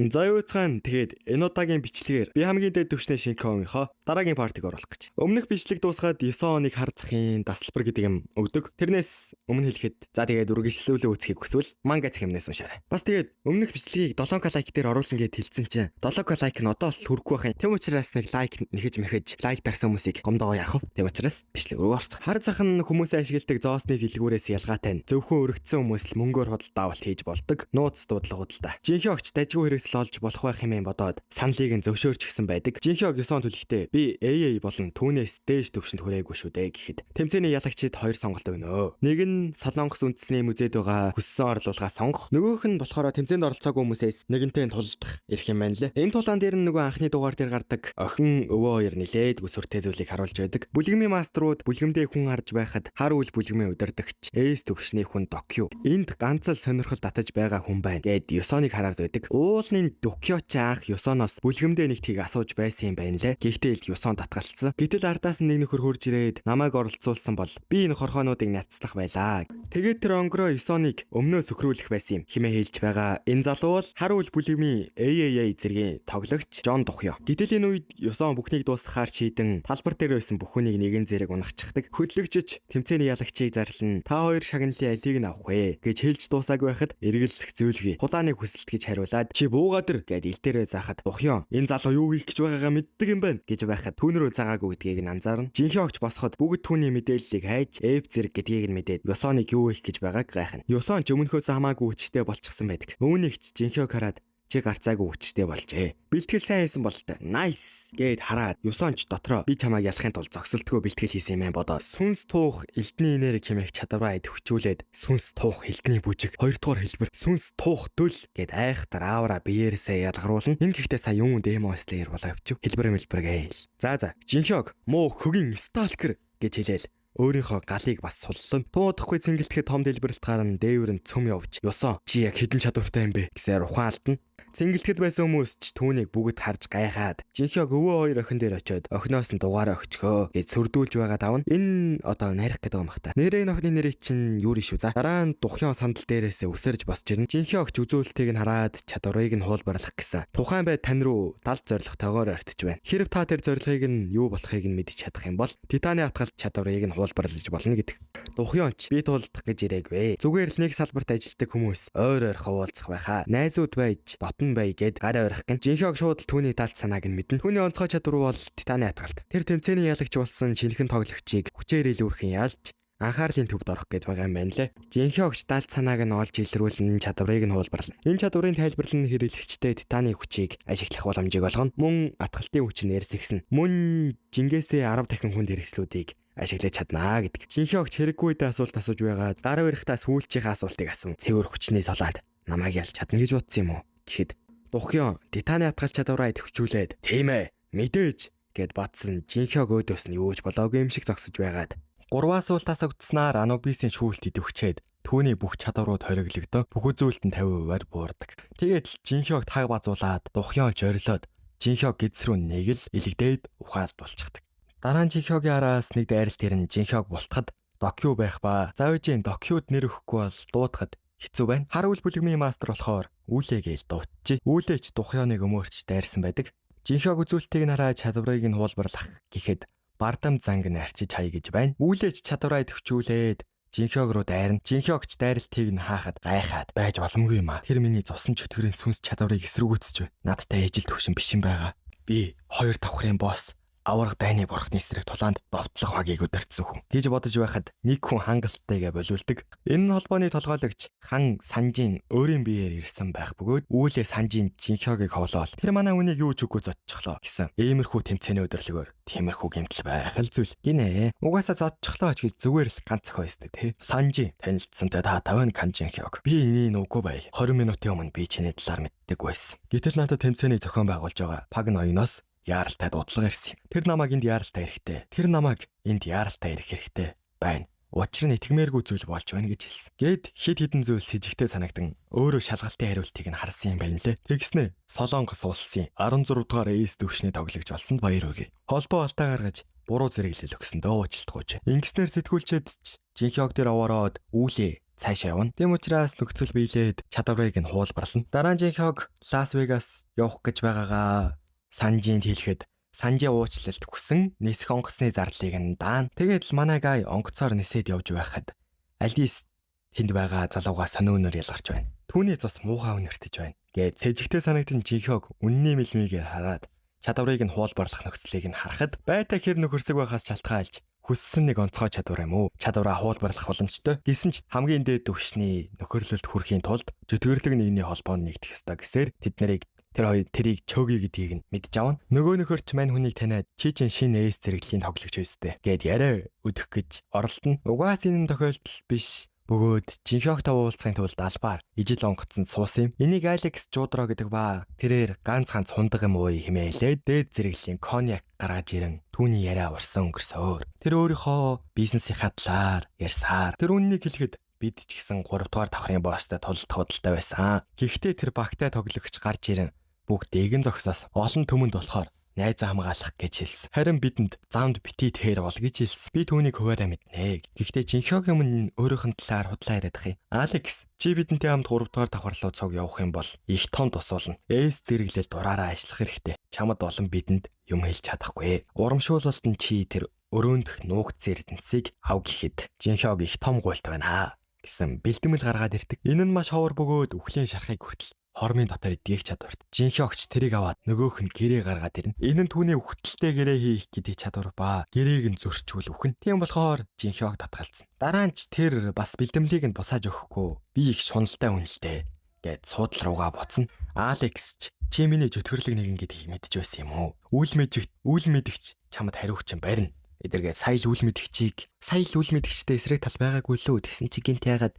За юу цаан тэгээд энэ удаагийн бичлэгээр би хамгийн дээд түвшний Шинконгийнхоо дараагийн партиг оруулах гэж. Өмнөх бичлэг дуусгаад 9 хоног хар захын дасалбар гэдэг юм өгдөг. Тэрнээс өмнө хэлэхэд за тэгээд үргэлжлүүлээ үүсхийг хүсвэл манга цэгмнээс уншаарай. Бас тэгээд өмнөх бичлэгийг 7к лайк дээр оруулсан гэж хэлсэн чинь 7к лайк нь одоо л хүрэхгүй байхын. Тэм учраас нэг лайк нэхэж мэхэж лайк тарсан хүмүүсийг гомдоогоо яах вэ? Тэм учраас бичлэг рүү орцгоо. Хар зах нь хүмүүсээ ашигладаг зоосны дэлгүүрээс ялгаатай нь зөвхөн өргөцсөн хүмүүс л мөнгөөр худалдаа авалт хийж болдог. Нууц дуудлага худалдаа. Жинхэнэ огч дажгүй хэрэгсэл олж болох байх хэмээн бодоод саналыг нь зөвшөөрч гисэн байдаг. Жинхэнэ 9 он түлхтээ би AA болон түүнээс дээж төвшөнд хүрээгүй шүү дээ гэхэд тэмцээний ялагчид хоёр сонголт өгнө. Нэг нь Солонгос үндэсний музейд байгаа хүссэн орлуулгаа сонгох. Нөгөөх нь болохоор тэмцээнд оролцоогүй хүмүүсээс нэгэнтэй тулдах ирэх юм байна лээ. Энэ тулаан дээр нь нөгөө анхны дугаар дээр гардаг охин өвөө хоёр нилээд өсвөртэй зүйлийг харуулж байдаг. Бүлгэмийн маструуд бүлгэмдээ хүн харж байхад хар үл бүлгэмийн удирдагч эс төвшний хүн Докю. Энд ганц л сонирхол татаж байгаа хүн байна гэд Ёсоныг хараад байдаг. Уулын Докёч анх Ёсоноос бүлгэмдээ нэгтгийг асууж байсан юм байна лээ. Гэхдээ л Ёсон татгалцсан. Гэтэл ардаас нэг нөхөр хурж ирээд намайг оролцуулсан бол би энэ хорхоонуудыг нацлах байлаа. Тэгээд тэр онгороо Ёсоныг өмнөөс өхрүүлэх байсан юм хэмээн хэлж байгаа. Энэ залуу бол хар үл бүлгэмийн AAA зэргийн тоглогч Жон Докё. Гэтэл энэ үед Ёсон бүхнийг дуусгахаар шийдэн талбар дээр байсан бүхнийг нэгэн зэрэг унахчихдаг. Хөдлөгчч тэмцээний ялагчийг зарлан та хоёр шагналын алийг нь авах вэ гэж хэлж дуусаагүй байхад эргэлзэх зөвлөгөө. Худааны хүсэлт гэж хариулаад чи буугаадэр гэд ил дээрээ заахад Докё энэ залуу юу хийх гэж байгаагаа мэддэг юм байна гэж байхад түүнэрөө заагаагүй гэдгийг нь анзаарна. Жинхэнэ огч босоход бүгд түүний мэдээллийг хайж F зэрэг гэдгийг нь мэдээд Ёсоныг юу хийх гэж байгааг гайхна. Ёсон ч өмнөхөөс хамаагүй хүчтэй болчихсон байдаг. Үүнийг ч Жинхэнэ хараад чи гарцаагүй хүчтэй болжээ. Бэлтгэл сайн хийсэн бол таа. Nice гэд хараад Ёсонч дотроо би чамайг ялахын тулд зогсолтгүй бэлтгэл хийсэн юм бодоод сүнс тух элдний энерги хэмээх чадвараа идэвхжүүлээд сүнс тух элдний бүжиг 2 дугаар хэлбэр сүнс тух дөл гэд айхтар аавра биеэрсээ ялгаруулна. Энэ гэхдээ сая юм демо слэйр болоо явчих. Хэлбэр гээл. За Жинхёг муу хөгийн сталкер гэж хэлээл өөрийнхөө галыг бас суллан. Туудахгүй цэнгэлтгэхэд том дэлбэрэлтгаар нь дээвэр нь цөм явж Ёсон чи яг хэдэн чадвартай юм бэ гэсээр ухаалтна. Цэнгэлтгэд байсан хүмүүс ч түүнийг бүгд харж гайхаад Жинхёг өвөө хоёр охин дээр очиод охиноос нь дугаараа өгчгөө гэж сүрдүүлж байгаа давна. Энэ одоо нарих гэдэг юм бах та. Нэрээ энэ охины нэрийг чинь юу шүү за. Дараа нь Духён сандал дээрээсээ өсөрж босч ирнэ. Жинхёг ч үзүүлэлтийг нь хараад чадварыг нь хуулбарлах гэсэн. Тухайн бай тань руу далд зоригтойгоор ортж байна. Хэрв та тэр зорилгыг нь юу болохыг нь мэдэж чадах юм бол Титаны атгалт чадварыг нь хуулбарлаж болно гэдэг. Духёнч би тулдах гэж ирээгүй. Зүгээр л нэг салбарт ажилладаг хүмүүс ойр хавуулцах байхаа. Найзууд байж бай гэд гар ойрох гин. Жинхёг шууд түүний талт санааг нь мэднэ. Түүний онцгой чадвар бол Титаны атгалт. Тэр тэмцээний ялагч болсон шинэхэн тоглогчийг хүчээр илүүрхэн ялж анхаарлын төвд орох гэж байгаа юм байна лээ. Жинхёгч талт санааг нь олж илрүүлэн чадварыг нь хуулбарлана. Энэ чадварын тайлбарлал нь хэрэглэгчтэй Титаны хүчийг ашиглах боломжийг олгоно. Мөн атгалтын хүч нь эрсэгсэн. Мөн Жингээсээ 10 дахин хүнд хэрэгслүүдийг ашиглаж чаднаа гэдэг. Жинхёгч хэрэггүйдээ асуулт асууж байгаад гар өрхтаа сүүлчийнхээ асуултыг асуув. Цэвэр хүчний толгойд намайг ялж чадна гэж бодсон юм уу гэхэд Духён Титаны атгалт чадвараа идэвхжүүлээд тийм ээ мэдээж гэд батсан. Жинхёг өөдөөс нь юуж болоогүй юм шиг зогсож байгаад 3 асуултаас өгдснээр Анубисийн шүүлт идэвхжээд түүний бүх чадварууд хориглогдоо бүх үзүүлэлт нь 50%-аар буурдаг. Тэгээд л Жинхёг таг базуулаад Духён зорилоод Жинхёг гидс рүү нэг л илэгдээд ухаалт болчихдаг. Дараа нь Жинхёгийн араас нэг дайралт ирэн Жинхёг бултахад Докю байх ба заавжийн Докюд нэр өгөхгүй бол дуудахад хэцүү байна. Хар үл бүлгэмийн мастер болохоор үүлээ гээл дуутчи. Үүлээч Духёныг өмөрч дайрсан байдаг. Жинхёг үзүүлэлтийг нь хараад чадварыг нь хуулбарлах гэхэд бардам занг нь арчиж хай гэж байна. Үүлээч чадвараа идэвхжүүлээд Жинхёг руу дайрна. Жинхёгч дайралтыг нь хаахад гайхаад байж боломгүй юм а. Тэр миний цусан чөтгөрийн сүнс чадварыг эсрүүгүйцэж байна. Надтай ээжил төвшин биш юм байгаа. Би 2 давхрын босс аврах дайны бурхны эсрэг тулаанд довтлох багийг өдөрцсөн хүн гэж бодож байхад нэг хүн хангалттайгаа болиулдаг. Энэ холбооны толгойлогч хан Санжийн өөрийн биеэр ирсэн байх бөгөөд үүлээ Санжийн Жинхёгийг ховлол тэр манай үнийг юу ч үгүй зодчихлоо гэсэн. Иймэрхүү тэмцээний өдөрлөгөөр тиймэрхүү гэмтэл байх л зүйл. Гинэ. Угаасаа зодчихлоо ч гэж зүгээр л ганц хойстой тий. Санжи танилцсантай та 50 кан Жинхёг. Би энийг үгүй бай. 20 минутын өмнө би чиний талаар мэддэг байсан. Гэтэл надад тэмцээний зохион байгуулж байгаа Паг ноёноос яаралтай дуудлага ирсэн юм. Тэр намайг энд яаралтай ирэхтэй. Тэр намайг энд яаралтай ирэх хэрэгтэй байна. Учир нь итгэмээргүй зүйл болж байна гэж хэлсэн. Гэд хид хідэн зүйл с жигтэй санагдан өөрөө шалгалтын хариултыг нь харсан юм байна лээ. Тэгснэ Солонгос улсын 16 дугаар эс төвшний тоглогч болсонд баяр хүргэе. Холбоо олтаа гаргаж буруу зэрэглэл өгсөндөө уучлалтгүйж. Ингэснээр сэтгүүлчэд Жинхёг дээр овоороод үүлээ цаашаа явна. Тэм учраас нөхцөл биелээд чадварыг нь хуулбарлана. Дараа нь Жинхёг Лас Вегас явах гэж байгаагаа Санжинд хэлэхэд Санжи уучлалт хүсэн нисэх онгоцны зардлыг нь даана. Тэгээд л манай гай онгоцоор нисээд явж байхад Алис тэнд байгаа залууга сонионоор ялгарч байна. Түүний цус муухай үнэртэж байна. Гээд цэжигтэй санагдсан Жинхёг үнний мэлмигээ хараад чадварыг нь хуулбарлах нөхцөлийг нь харахад байта хэр нөхөрсөг байхаас шалтгаалж хүссэн нэг онцгой чадвар юм уу? Чадвараа хуулбарлах боломжтой. Гэсэн ч хамгийн дээд түвшний нөхөрлөлт хүрэхийн тулд зүтгэрлэг нэгний холбоонд нэгдэх ёстой гэсээр тэрийг чөги гэдгийг нь мэдж авна. Нөгөө нөхөрч мань хүнийг таниад чи чин шинэ эс зэрэглийн тоглогч байстэй. Гээд яриа өдөх гэж оролдоно. Угаас энэ тохиолдол биш. Бөгөөд Жинхёгтой уулзахын тулд албаар ижил онгоцонд суус юм. Энийг Алекс Жудро гэдэг ба тэрээр ганц хундаг юм уу хэмээлээд дээд зэрэглийн коньяк гаргаж ирэн түүний яриа урсан өнгөрсөөр. Тэр өөрийнхөө бизнесийнхаа талаар ярьсаар тэр үннийг хэлэхэд бид ч гэсэн 3 дугаар давхрын босстой тулдах худалтай байсан. Гэхдээ тэр багтай тоглогч гарч ирэн бүгдийг нь зогсоос олон төмөнд болохоор найзаа хамгаалах гэж хэлсэн. Харин бидэнд замд битий тэр бол гэж хэлсэн. Би түүнийг хуваараа мэднэ. Гэхдээ Жинхёгийн өмнө өөрийнх нь талаар худлаа яриад ах юм. Алекс, чи бидэнтэй хамт 3 дугаар давхарлуу цог явах юм бол их том тусуулна. Эс зэрэглэл дураараа ажиллах хэрэгтэй. Чамд болон бидэнд юм хэлж чадахгүй. Урамшуулалт нь чи тэр өрөөндөх нуугц эрдэнцийг ав гэхэд Жинхёг их том гуйлт байна гэсэн бэлтгэл гаргаад ирдэг. Энэ нь маш ховор бөгөөд үхлийн шарахыг хүртэл хормын дотор эдгэх чадварт. Жинхёгч тэрийг аваад нөгөөх нь гэрээ гаргаад ирнэ. Энэ нь түүний үхтэлтэй гэрээ хийх гэдэг чадвар ба гэрээг нь зөрчүүл үхэн. Тийм болохоор Жинхёг татгалцсан. Дараа нь ч тэр бас бэлтгэлийг нь бусааж өгөхгүй. Би их шуналтай хүн л дээ гэд суудлал руугаа буцна. Алекс чи миний зүтгэрлэг нэгэн гэдгийг мэдэж байсан юм уу? Үл мэдгч чамд хариугч юм барина. Эдэргээ сая л үл мэдгчтэй эсрэг тал байгаагүй лүү гэсэн чи гинт яагаад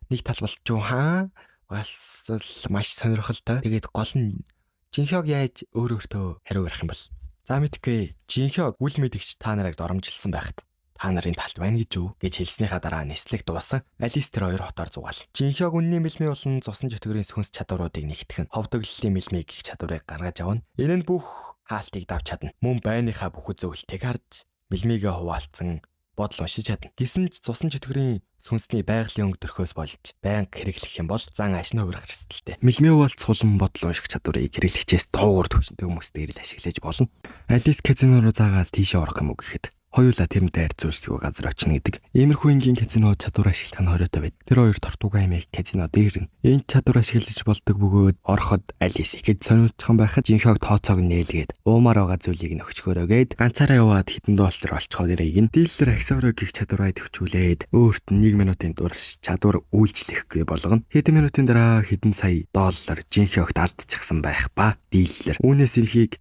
нэг тал болж юу хаа? Бас маш сонирхолтой. Тэгээд гол нь Жинхёг яаж өөртөө хариу гарах юм бол. За мэдгүй. Жинхёг үл мэдгч та нарыг доромжилсан байхад та нарын талд байна гэж юу гэж хэлснийхаа дараа нислэг дууссан. Алис тэр хоёр хотоор зугаал. Жинхёг үнний мэлмий болон цусан чөтгөрийн сүнс чадваруудыг нэгтгэн ховдоглолтын мэлмий гэх чадварыг гаргаж авна. Энэ нь бүх хаалтыг давж чадна. Мөн байрныхаа бүх үзүүлэлтийг харж мэлмигээ хуваалцсан бодол уншиж чадна. Гэсэн ч цусан чөтгөрийн сүнсний байгалийн өнгөдөрхөөс болж байнга хэрэглэх юм бол зан ашны хувирах эрсдэлтэй. Мэлмий хуваалц сулан бодол унших чадварыг хэрэглэгчээс дуугар төвчөнтэй хүмүүстэй ирэл ашиглаж болно. Алис казино руу заагаад тийшээ орох юм уу гэхэд хоёулаа тэрнтэй харьцуулсгүй газар очно гэдэг. Иймэрхүү энгийн казинод чадвар ашиглах нь хориотой байд. Тэр хоёр тортугай хэмээх казинод ирнэ. Энэ чадвар ашиглаж болдог бөгөөд ороход Алис ихэд сониучхан байхад Жинхёг тооцоог нээлгээд уумаар байгаа зүйлийг нөхчгөрөөгээд ганцаараа яваад хитэн доллар олцоход ирийг нь дилер аксавро гих чадвараа төвчүүлээд өөрт нь 1 минутын турш чадвар үйлчлэхгүй болгоно. Хэдэн минутын дараа хэдэн сая доллар Жинхёгт алдчихсан байх ба дилер үүнээс ихийг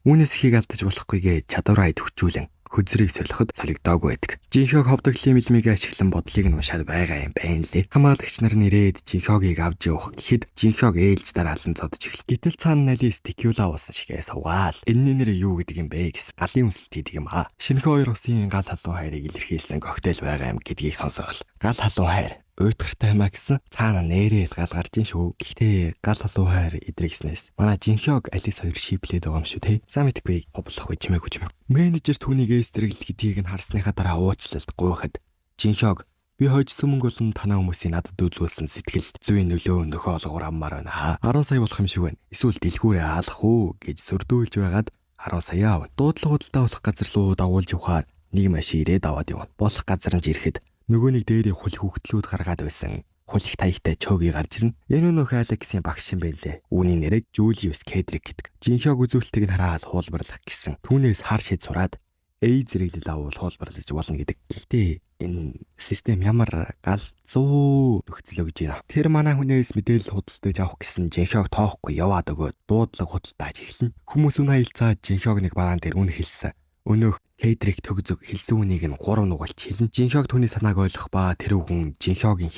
алдаж болохгүйгээ чадвараа төвчүүлэн хүзрийг солиход солигдоогүй байдаг. Жинхёг ховдоглын мэлмигээ ашиглан бодлыг нь уншаад байгаа юм байна лээ. Хамгаалагч нар нэрээд Жинхёгийг авч явах гэхэд Жинхёг ээлж дараалан зодож эхлэв. Гэтэл цаана Алис текюла уусан шигээ суугаал. Энэ нэр юу гэдэг юм бэ гэс галын үнсэлт хийдэг юм аа. Шинэхэн хоёр усын гал халуун хайрыг илэрхийлсэн коктейл байгаа юм гэдгийг сонсоол. Гал халуун хайр уйтгартай юмаа гэсэн цаана нэрэл гал гарч ин шүү. Гэхдээ гал халуун хайр идрэгснээс манай Жинхёг Алис хоёр шиплээд байгаа юм шүү те. За мэдгүй ховлох үе чимээгүй. Менежер түүнийг эстрэгэл гэдгийг нь харсныхаа дараа уучлалт гуйхад Жинхёг би хойжсон мөнгө болон танаа хүмүүсийн надад үзүүлсэн сэтгэл зүйн нөлөө нөхөө олгоор аммаар байна. 10 сая болох юм шиг байна. Эсвэл дэлгүүрээ хаалах уу гэж сүрдүүлж байгаад 10 сая авна. Дуудлага худалдаа болох газар руу дагуулж явахаар нэг машин ирээд аваад явна. Болох газар нь ирэхэд нөгөө нэг дээрээ хулих хөвгтлүүд гаргаад байсан. Хулих таягтай чөөгийг гарч ирнэ. Энэ нөх Алексийн багш юм байлээ. Үүний нэрийг Жулиус Кедрик гэдэг. Жинхёг үзүүлэлтийг нь хараад хуулбарлах гэсэн. Түүнээс хар шид сураад зэрэглэл авал хуулбарлаж болно гэдэг. Гэхдээ энэ систем ямар галзуу нөхцөл өгж байна. Тэр манай хүнээс мэдээлэл худалдаж авах гэсэн Жинхёг тоохгүй яваад өгөөд дуудлага худалдааж эхэлнэ. Хүмүүс үнэ хаялцаад Жинхёг нэг бараан дээр үн хэлсэн. Өнөөх Кедрик төгзөг хэлсэн үнийг нь 3 нугалж хэлнэ. Жинхёг түүний санааг ойлгох ба тэр үгэн Жинхёгийн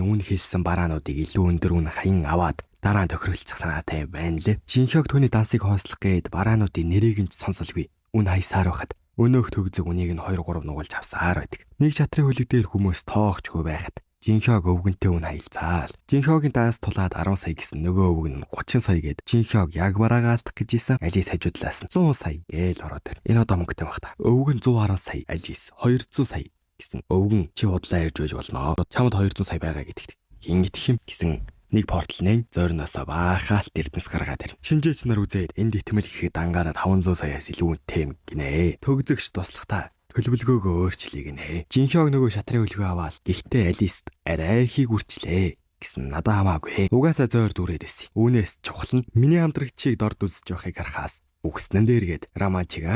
үн хэлсэн бараануудыг илүү өндөр үн хаян аваад дараа нь тохиролцох санаатай байна лээ. Жинхёг түүний дансыг хоослох гээд бараануудын нэрийг нь сонсолгүй. Үн хаясаар байхад өнөөх төгзөг үнийг нь 2-3 нугалж авсаар байдаг. Нэг шатрын хөлөг дээр хүмүүс тоохчгүй байхад Жинхёг өвгөнтэй үн хаялцаал. Жинхёгийн данс тулаад 10 сая гэсэн нөгөө өвг нь 30 сая гээд Жинхёг яг бараагаа алдах гэж исэн. Алис хажуудлаас нь 100 сая гээл ороод байна. Энэ одоо мөнгөтэй баг та. Өвг нь 110 сая, Алис 200 сая гэсэн өвгөн чи худлаа ярьж байж болно. Чамд 200 сая байгаа гэдэгт хин итгэх юм гэсэн нэг портал нэн зойрноосоо баахаалт эрдэнэс гаргаад ирнэ. Шинжээч нар үзээд энд итгэмэл гэхэд ангаараа 500 саяас илүү үнэтэй юм гинэ. Төгзөгч туслахтаа төлөвлөгөөгөө өөрчлөе гинэ. Жинхёг нөгөө шатрын хөлгөө аваад гэхдээ Алист арай ихийг үрчлээ гэсэн надад хамаагүй. Угаасаа зойр дүүрээд исэн. Үүнээс чухал нь миний хамтрагчийг дорд үзэж явахыг харахаас үгснэн дээргээд романтик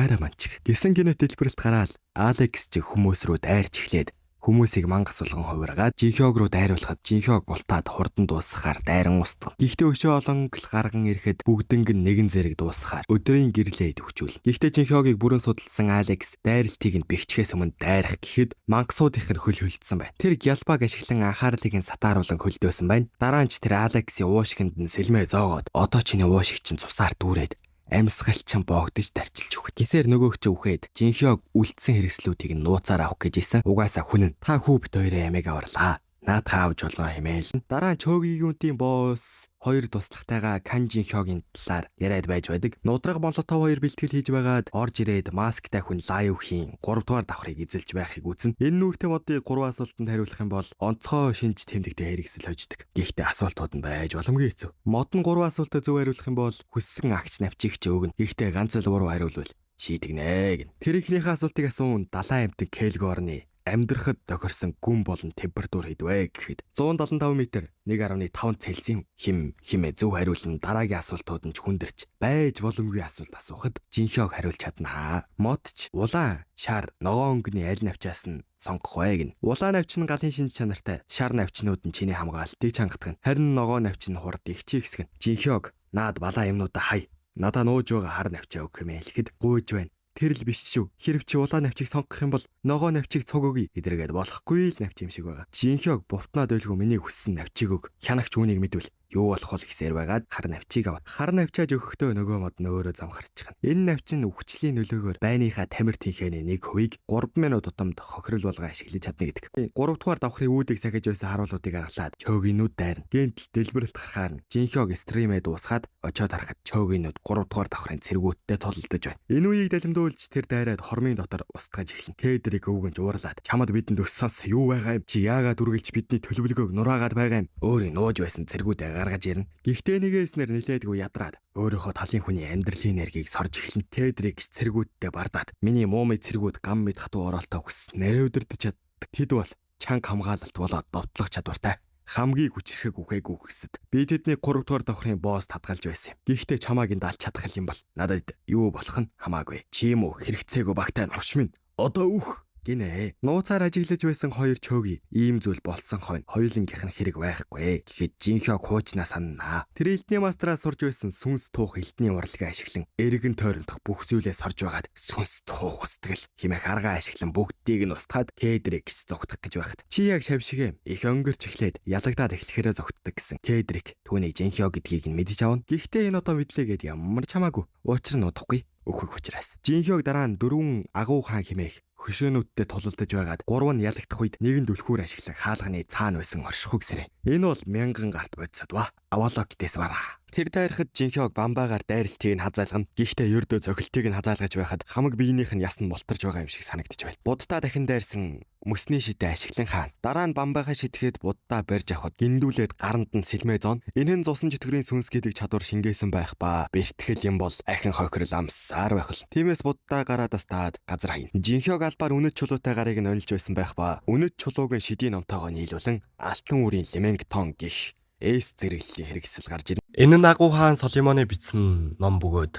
гэсэн кино дэлбэрэлт гараад Алекс ч хүмүүс рүү дайрч эхлээд хүмүүсийг мангас болгон хувиргаад Жинхёг руу дайруулахад Жинхёг бултаад хурдан дуусахаар дайран устгав. Гэхдээ өшөө олонгл гарган ирэхэд бүгдэнг нь нэгэн зэрэг дуусахаар өдрийн гэрлээ төвчүүл. Гэхдээ Жинхёгийг бүрэн судалсан Алекс дайралтыг нь бэхжихээс өмнө дайрах гэхэд мангасуудынх нь хөл хөлдсөн байна. Тэр гялбаг ашиглан анхаарлыг нь сатааруулан хөлдөөсөн байна. Дараа нь ч тэр Алексийн уушгинд нь сэлмээ зоогоод одоо чиний уушиг чинь цусаар дүүрээд амьсгалчин боогдож тарчилж өгөх. Гисээр нөгөөгч үхээд Жинхёг үлдсэн хэрэгслүүдийг нь нууцаар авах гэж исэн. Угаасаа хүн нь та хүүбд хоёрын амийг аварлаа. Наадхаа авч болно хэмээл. Дараа нь Чогигюнтийн босс хоёр туслахтайгаа Жинхёгийн талаар яриад байж байдаг. Нудраг молотов хоёр бэлтгэл хийж байгаад орж ирээд масктай хүн Лаюхийн 3 дугаар давхрыг эзэлж байхыг үзнэ. Энэ нүүртэй модыг 3 асуултанд хариулах юм бол онцгой шинж тэмдэгтэй хэрэгсэл хождог. Гэхдээ асуултууд нь байж боломгүй хэцүү. Мод нь 3 асуултад зөв хариулах юм бол хүссэн агч навчигч өгнө. Гэхдээ ганц л буруу хариулвал шийдэгнэ гэн. Тэр ихнийхээ асуултыг асуун далайн амтэн Келгорны амьдрахад тохирсон гүн болон температур хэдвэ гэхэд 175 м 1.5 Цельсийн химээ зөв хариулна. Дараагийн асуултууд нь ч хүндэрч байж боломгүй асуулт асуухад Жинхёг хариулж чаднаа. Мод ч улаан шар ногоон өнгөний аль навчаас нь сонгох вэ гэн. Улаан навч нь галын шинж чанартай, шар навчнууд нь чиний хамгаалтыг чангадах нь. Харин ногоон навч нь хурд ихчээ хэсгэн. Жинхёг наад балаа юмнуудаа хай. Надаа нууж байгаа хар навчаа өгөх юм хэлэхэд гуйж байна. Тэр л биш шүү. Хэрв чи улаан навчийг сонгох юм бол ногоо навчийг цуг өгье. Эдэргээд болохгүй л навч юм шиг байгаа. Жинхёг бувтнаад байлгүй миний хүссэн навчийг өг. Хянагч үүнийг мэдвэл юу болох вэ гэсээр байгаад хар навчийг аваад хар навчааж өгөхдөө нөгөө мод нөөрөө замхарчих. Энэ навч нь үхчлийн нөлөөгөөр байныхаа тамир тэнхээний 1% 3 минут тутамд хохирол болгоо ашиглаж чадна гэдэг. 3 дугаар давхрын үүдийг сахиж байсан харуулуудыг аргалаад Чогинууд дайрна. Гэнтэл дэлбэрэлт гарахаар Жинхёг стримээ дуусгаад очиод харахад Чогинууд 3 дугаар давхрын цэргүүдтэй тололдож байна. Энэ үеийг далимдуулж тэр дайраад хормын дотор устгаж эхэлнэ. Кедрийг өвгөнж уурлаад чамд бидэнд өссөнс юу байгаа юм? Чи яагаад үргэлж бидний төлөвлөгөөг нураагаад байгаа юм? Өөрийн нууж байсан цэргүүдээ гаргаж ирнэ. Гэхдээ нэгээснэр нилээдгүй ядраад өөрийнхөө талын хүний амьдралын энергийг сорж эхэлнэ. Кедрийг цэргүүдтэй бардаад миний муумын цэргүүд гам мэд хатуу оролтоо хүс нэрэ өдөрдөж чаддаг. Тэд бол чанга хамгаалалт болоод довтлох чадвартай. Хамгийн хүчрэхэг үхээгүй гэсэд би тэдний 3 дугаар давхрын босс татгалж байсан юм. Гэхдээ чамааг энд алж чадах юм бол надад юу болох нь хамаагүй. Чи юм уу хэрэгцээгүй багтай навш минь. Одоо үх гинэ. Нууцаар ажиглаж байсан хоёр Чоги ийм зүйл болцсон хойно хоёулынгийнх нь хэрэг байхгүй. Тэгэхэд Жинхёг хуучнаа сананаа. Тэр элдний мастраа сурж байсан сүнс тух элдний урлагийг ашиглан эргэн тойрондох бүх зүйлээ сорж байгаад сүнс тух устгал химэх аргаа ашиглан бүгдийг нь устгаад Кедрийг гис зогтох гэж байхад чи яг шавшигэ их өнгөрч эхлээд ялагдаад эхлэхээрээ зогтдог гэсэн. Кедрик түүний Жинхёг гэдгийг нь мэдэж авна. Гэхдээ энэ одоо мэдлээгээд ямар чамаагүй. Учир нь удахгүй. Өөхөх учраас. Жинхёг дараа нь 4 агуу хаан химээх хөшөөнүүдтэй тулалдаж байгаад 3 нь ялагдах үед нэгэнд өлхүүр ашиглан хаалганы цаана байсан оршихуг сэрэ. Энэ бол 1000 гарт бодсод ба. Авологтээс бараа. Тэр дайрахад Жинхёг бамбаагаар дайралтыг нь хазаалгана. Гэхдээ ердөө цохилтыг нь хазаалгаж байхад хамаг биенийх нь яс нь мултарж байгаа юм шиг санагдаж байна. Буддаа дахин дайрсан мөсний шидэ ашиглан хаана. Дараа нь бамбаагаа шидэхэд Буддаа барьж авахд гиндүүлээд гаранд нь сэлмээ зоон. Энэ нь зусан чөтгөрийн сүнс гэдэг чадвар шингээсэн байх ба бэртгэл юм бол ахин хохирол амсаар байх л. Тиймээс Буддаа гараадас таад газар хаяна. Жинхёг албаар үнэт чулуутай гарыг нь онилж байсан байх ба үнэт чулууг нь шидийн номтойгоо нийлүүлэн алтан үрийн Лемингтон гих эс зэрэглэлийн хэрэгсэл гарч ирнэ. Энэ нь агуу хаан Соломоны бичсэн ном бөгөөд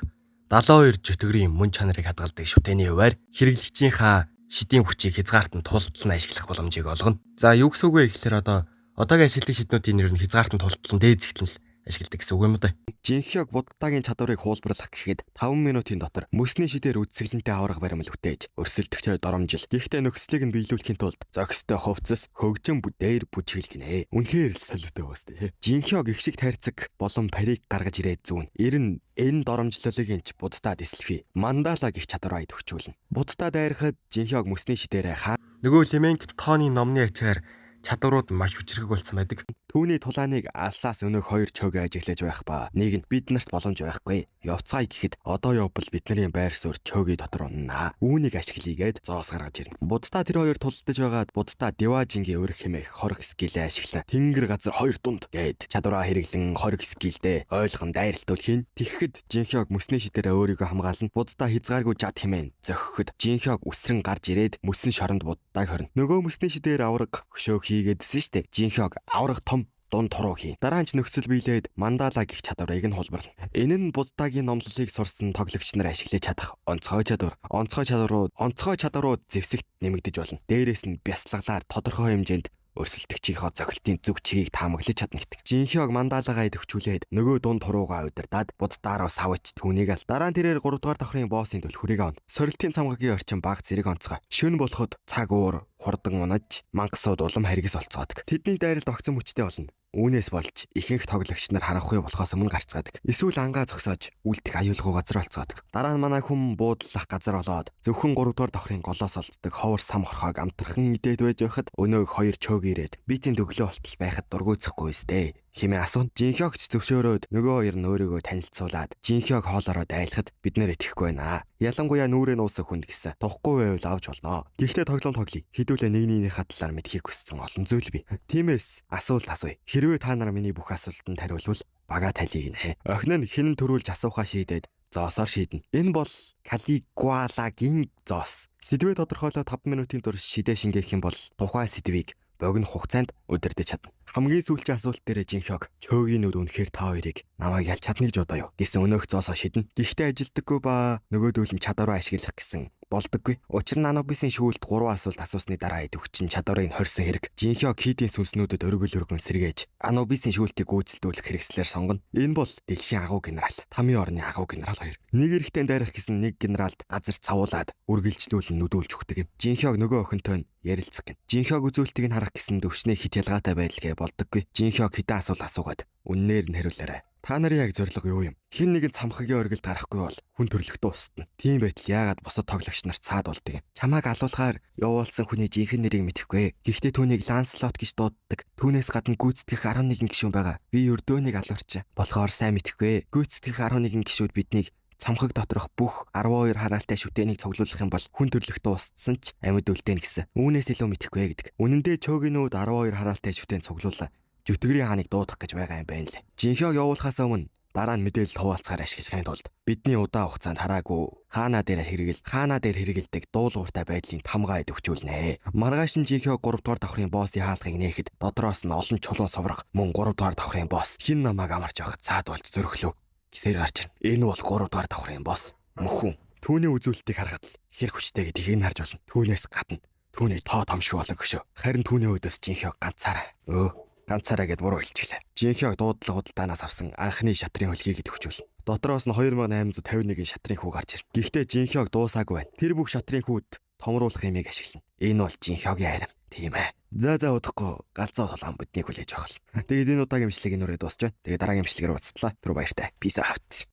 72 чөтгөрийн мөн чанарыг хадгалдаг шүтэний хуваар хэрэглэгчийнхаа шидийн хүчийг хязгаартан тултлан ашиглах боломжийг олгоно. За юу гэсэн үг вэ гэхээр одоогийн ашигладаг шиднүүдийн нэр нь хязгаартан тултлан дээд зэгтлэн ашигладаг гэсэн үг юм да. Жинхёг Буддагийн чадварыг хуулбарлах гэхэд 5 минутын дотор мөсний шидээр үдсгэлэнтэй аврах баримл бүтээж өрсөлдөгчөөр доромжил. Гэхдээ нөхцөлийг нь биелүүлэхийн тулд зохистой хувцас хөгжин дээр бүжиглэх гинэ. Үнэхээр л солиотой басна тий. Жинхёг их шиг тайрцаг болон париг гаргаж ирээд зүүн. Энэ доромжлолыг нь Буддаа дэслэхий. Мандала гэх чадвараа идэвхжүүлнэ. Буддаа дайрахад Жинхёг мөсний шидээрээ нөгөө Лемингтоны номны ачаар чадварууд маш хүчрэг болсон байдаг. Түүний тулааныг алсаас өнөөх хоёр чөөгөө ажиглаж байх ба нэг нь бид нарт боломж байхгүй. Явцгаая гэхэд одоо явбал бидний байр суурь чөөгийн дотор унана. Үүнийг ашиглийгээд зоос гаргаж ирнэ. Буддаа тэр хоёр тулдаж байгаад Буддаа Деважингийн өрх хэмээх хорих скилээ ашиглан тэнгэр газар хоёр дунд гээд чадвараа хэрэглэн хорих скилдээ ойлгон дайралтуул хийн. Тэгэхэд Жинхёг мөсний шидээрээ өөрийгөө хамгаална. Буддаа хязгааргүй жад хэмээн зөхөхөд Жинхёг үсрэн гарч ирээд мөсөн шоронд Буддааг хорно. Нөгөө мөсний шидээр авраг хөшөө хийгээдсэн штэ. Жинхёг авраг том дунд туруу хийн. Дараа нь нөхцөл биелээд мандала гэх чадварыг нь хулбарлана. Энэ нь Буддагийн номлолыг сурсан тоглогч нар ашиглаж чадах онцгой чадвар. Онцгой чадварууд зэвсэгт нэмэгдэж болно. Дээрээс нь бясалгалаар тодорхой хэмжээнд өрсөлдөгчийнхөө зохилтын зүг чигийг таамаглаж чадна гэдэг. Жинхёг мандалагаа идэвхжүүлээд нөгөө дунд туруугаа удирдаад Буддаараа савч түүнийг ал. Дараа нь тэрээр 3 дугаар давхрын боссын түлхүрийг авна. Сорилтын цамгагийн орчин баг зэрэг онцгой. Шөнө болоход цаг уур хурдан унаж мангасууд улам харгис олцгоодог. Тэдний дайралт огцон хүчтэй болно. Үүнээс болж ихэнх тоглогч нар харанхуй болохоос өмнө гарцгаадаг. Эсвэл ангаа зогсоож үлдэх аюулгүй газар олцгоодог. Дараа нь манай хүн буудлах газар олоод зөвхөн 3 дугаар давхрын голоос олддог ховор сам хорхоог амтрхан идээд байж байхад өнөөх хоёр чөөг ирээд би чинь төглөө болтол байхад дургуйцахгүй сте хэмээн асууна. Жинхёгч зөвшөөрөөд нөгөө хоёр нь өөрийгөө танилцуулаад Жинхёг хоолороо дайлахад бид нэр итгэхгүй байна. Ялангуяа нүрээ нуусах хүнд гэсэн. Тухгүй байвал авч болно. Гэхдээ тоглоом тоглоё. Хэдүүлээ нэгнийхээ талаар мэдхийг хүссэн олон зүйл бий. Тиймээс асуулт асууя. Хэрвээ та нар миний бүх асуултанд хариулвал бага талийг нэ. Охин нь хинэн төрүүлж асуухаа шийдээд зоосоор шийднэ. Энэ бол Калигуалагийн зоос. Сэдвээ тодорхойлоод 5 минутын турш шидэ шингээх юм бол тухайн сэдвийг богино хугацаанд удирдах чадна. Хамгийн сүүлчийн асуулт дээр Жинхёг чөөгийн нүд үнэхээр та хоёрыг намайг ялж чадна гэж бодоо юу гэсэн өнөөх зоосоо шиднэ. Гэхдээ ажилдаггүй ба нөгөөдөл нь чадвараа ашиглах гэсэн болдоггүй. Учир нь Анубисын шүүлд 3 асуулт асуусны дараа идэвхчин чадварыг хорьсон хэрэг Жинхёг хийдийн сүнснүүдэд өргөн сэргээж Анубисын шүүлтийг гүйцэлдүүлэх хэрэгслээр сонгоно. Энэ бол дэлхийн агуу генерал, Тамийн орны агуу генерал хоёр. Нэг эрэхтэн дайрах гэсэн нэг генералд газар цавуулаад үргэлжлүүлэн нүдүүлж өгдөг юм. Жинхёг нөгөө охинтой нь ярилцах гин. Жинхёг үзүүлэлтийг нь харах гэсэн төвшний хит ялгаатай байдалгээ болдоггүй. Жинхёг хэдэн асуулт асуугаад үннээр нь хариулаарай. Та нарын яг зорилго юу юм? Хин нэг нь цамхагийн оргилд гарахгүй бол хүн төрлөختөө устна. Тийм байтал яагаад бусад тоглогч нарт цаад болдог юм? Чамайг алуулахаар явуулсан хүний жинхэнэ нэрийг мэдэхгүй. Гэхдээ түүнийг Ланслот гэж дууддаг. Түүнээс гадна гүйцэтгэх 11 гишүүн байгаа. Би өрдөөнийг алуурч болохоор сайн мэдэхгүй. Гүйцэтгэх 11 гишүүд биднийг цамхаг доторх бүх 12 хараалтай шүтээнийг цуглуулах юм бол хүн төрлөختөө устсан ч амьд үлдээн гэсэн. Үүнээс илүү мэдэхгүй гэдэг. Үнэн дээр чөөгийнүүд 12 хараалтай шүтээн цуглуулсан. Жүтгэрийн хааныг дуудах гэж байгаа юм байна лээ. Жинхёг явуулахаас өмнө дараа нь мэдээлэл хуваалцахаар ашиглахын тулд бидний удаан хугацаанд хараагүй хаанаа дээр хэрэгэлдэг дуулууртай байдлын тамгаа идэвхжүүлнэ. Маргааш нь Жинхёг 3 дугаар давхрын боссын хаалгыг нээхэд дотроос нь олон чулуун соврог мөн 3 дугаар давхрын босс хин намайг амарч явахад цаад болж зөрөглөв гэсээр гарч ирнэ. Энэ бол 3 дугаар давхрын босс мөхүн. Түүний үзүүлэлтийг харахад л хэр хүчтэй гэдгийг нь харж болно. Түүнээс гадна түүний тоо томшиг болог хөшөө. Харин түүний өдөөс Жинхёг ганцаараа гэд буруу хэлчихлээ. Жинхёг дуудлага худалдаанаас авсан анхны шатрын хөлгийг идэвхжүүлнэ. Дотроос нь 2851 шатрын хүү гарч ирнэ. Гэхдээ Жинхёг дуусаагүй байна. Тэр бүх шатрын хүүд томруулах юмыг ашиглана. Энэ бол Жинхёгийн харим. Тийм ээ. За удахгүй галзуу толгоон биднийг хүлээж авах. Тэгээд энэ удаагийн бичлэгийг нүрээ дуусч байна. Тэгээд дараагийн бичлэгээр уулзтлаа. Түр баяртай. Peace out.